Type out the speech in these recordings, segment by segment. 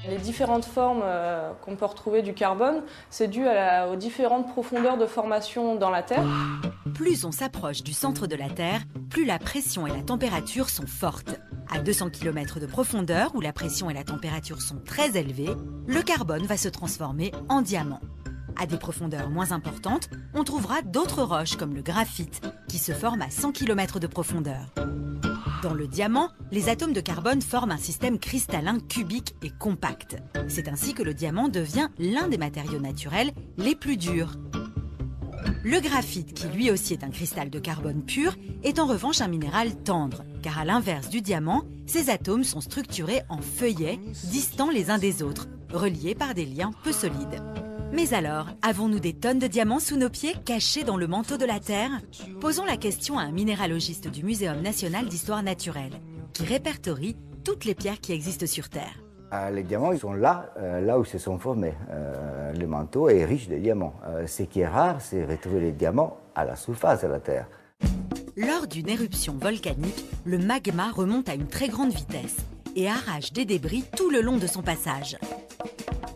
Les différentes formes qu'on peut retrouver du carbone, c'est dû aux différentes profondeurs de formation dans la Terre. Plus on s'approche du centre de la Terre, plus la pression et la température sont fortes. À 200 km de profondeur, où la pression et la température sont très élevées, le carbone va se transformer en diamant. À des profondeurs moins importantes, on trouvera d'autres roches comme le graphite, qui se forment à 100 km de profondeur. Dans le diamant, les atomes de carbone forment un système cristallin cubique et compact. C'est ainsi que le diamant devient l'un des matériaux naturels les plus durs. Le graphite, qui lui aussi est un cristal de carbone pur, est en revanche un minéral tendre, car à l'inverse du diamant, ces atomes sont structurés en feuillets, distants les uns des autres, reliés par des liens peu solides. Mais alors, avons-nous des tonnes de diamants sous nos pieds, cachés dans le manteau de la Terre? Posons la question à un minéralogiste du Muséum national d'histoire naturelle, qui répertorie toutes les pierres qui existent sur Terre. Les diamants, ils sont là où ils se sont formés. Le manteau est riche de diamants. Ce qui est rare, c'est retrouver les diamants à la surface de la Terre. Lors d'une éruption volcanique, le magma remonte à une très grande vitesse et arrache des débris tout le long de son passage.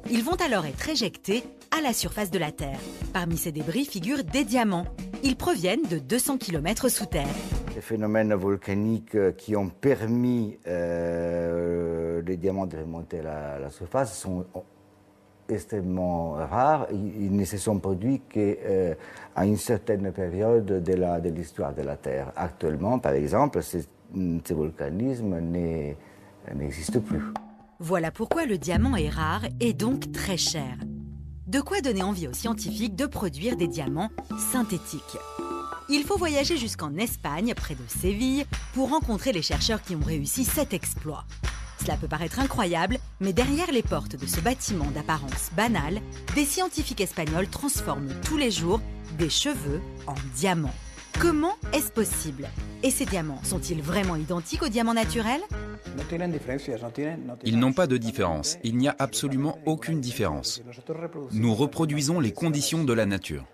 Ils vont alors être éjectés à la surface de la Terre. Parmi ces débris figurent des diamants. Ils proviennent de 200 km sous terre. Les phénomènes volcaniques qui ont permis les diamants de remonter à la surface sont extrêmement rares. Ils ne se sont produits qu'à une certaine période de l'histoire de la Terre. Actuellement, par exemple, ce volcanisme n'existe plus. Voilà pourquoi le diamant est rare et donc très cher. De quoi donner envie aux scientifiques de produire des diamants synthétiques. Il faut voyager jusqu'en Espagne, près de Séville, pour rencontrer les chercheurs qui ont réussi cet exploit. Cela peut paraître incroyable, mais derrière les portes de ce bâtiment d'apparence banale, des scientifiques espagnols transforment tous les jours des cheveux en diamants. Comment est-ce possible? Et ces diamants sont-ils vraiment identiques aux diamants naturels? Ils n'ont pas de différence. Il n'y a absolument aucune différence. Nous reproduisons les conditions de la nature.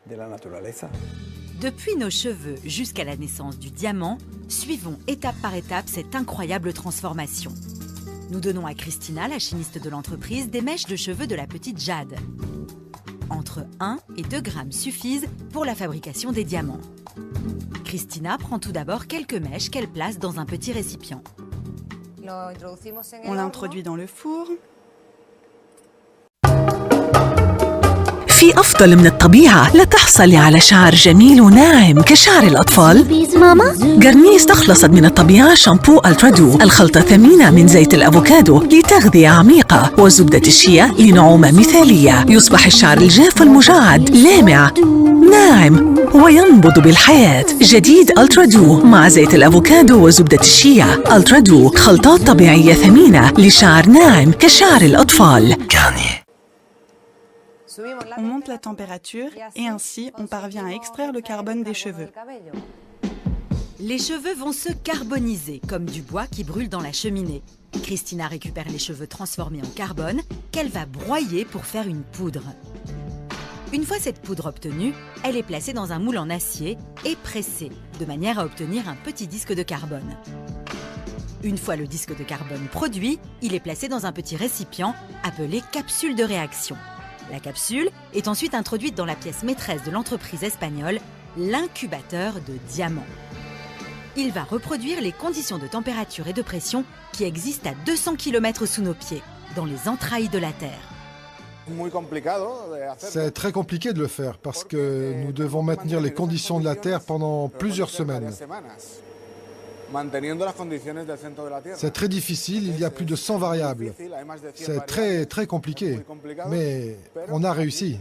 Depuis nos cheveux jusqu'à la naissance du diamant, suivons étape par étape cette incroyable transformation. Nous donnons à Christina, la chimiste de l'entreprise, des mèches de cheveux de la petite Jade. Entre 1 et 2 grammes suffisent pour la fabrication des diamants. Christina prend tout d'abord quelques mèches qu'elle place dans un petit récipient. On l'introduit dans le four. في أفضل من الطبيعة لتحصلي على شعر جميل وناعم كشعر الأطفال. ماما جارنيه استخلصت من الطبيعة شامبو ألترادو، الخلطة ثمينة من زيت الأفوكادو لتغذية عميقة وزبدة الشيا لنعومة مثالية. يصبح الشعر الجاف المجعد لامع ناعم وينبض بالحياة. جديد ألترادو مع زيت الأفوكادو وزبدة الشيا. ألترادو خلطات طبيعية ثمينة لشعر ناعم كشعر الأطفال. On monte la température et ainsi on parvient à extraire le carbone des cheveux. Les cheveux vont se carboniser comme du bois qui brûle dans la cheminée. Christina récupère les cheveux transformés en carbone qu'elle va broyer pour faire une poudre. Une fois cette poudre obtenue, elle est placée dans un moule en acier et pressée, de manière à obtenir un petit disque de carbone. Une fois le disque de carbone produit, il est placé dans un petit récipient appelé capsule de réaction. La capsule est ensuite introduite dans la pièce maîtresse de l'entreprise espagnole, l'incubateur de diamants. Il va reproduire les conditions de température et de pression qui existent à 200 km sous nos pieds, dans les entrailles de la Terre. C'est très compliqué de le faire parce que nous devons maintenir les conditions de la Terre pendant plusieurs semaines. C'est très difficile, il y a plus de 100 variables. C'est très, très compliqué, mais on a réussi.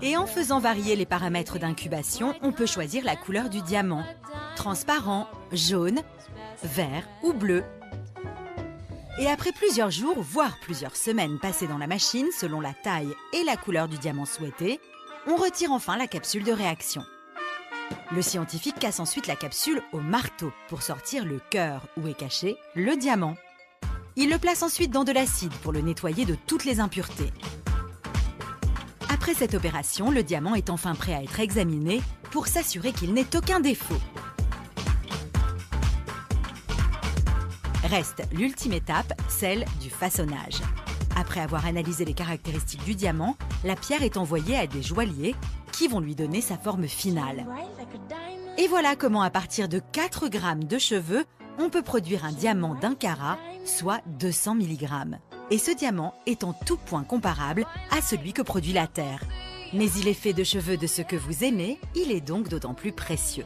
Et en faisant varier les paramètres d'incubation, on peut choisir la couleur du diamant. Transparent, jaune, vert ou bleu. Et après plusieurs jours, voire plusieurs semaines passées dans la machine, selon la taille et la couleur du diamant souhaité, on retire enfin la capsule de réaction. Le scientifique casse ensuite la capsule au marteau pour sortir le cœur où est caché le diamant. Il le place ensuite dans de l'acide pour le nettoyer de toutes les impuretés. Après cette opération, le diamant est enfin prêt à être examiné pour s'assurer qu'il n'ait aucun défaut. Reste l'ultime étape, celle du façonnage. Après avoir analysé les caractéristiques du diamant, la pierre est envoyée à des joailliers qui vont lui donner sa forme finale. Et voilà comment à partir de 4 grammes de cheveux, on peut produire un diamant d'1 carat, soit 200 mg. Et ce diamant est en tout point comparable à celui que produit la Terre. Mais il est fait de cheveux de ce que vous aimez, il est donc d'autant plus précieux.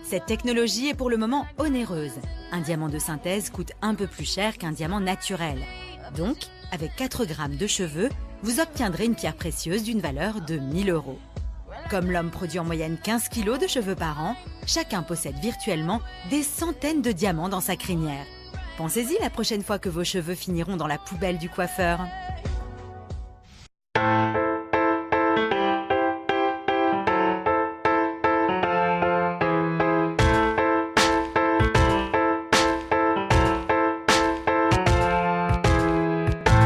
Cette technologie est pour le moment onéreuse. Un diamant de synthèse coûte un peu plus cher qu'un diamant naturel. Donc, avec 4 grammes de cheveux, vous obtiendrez une pierre précieuse d'une valeur de 1 000 €. Comme l'homme produit en moyenne 15 kg de cheveux par an, chacun possède virtuellement des centaines de diamants dans sa crinière. Pensez-y la prochaine fois que vos cheveux finiront dans la poubelle du coiffeur.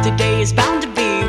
Today is bound to be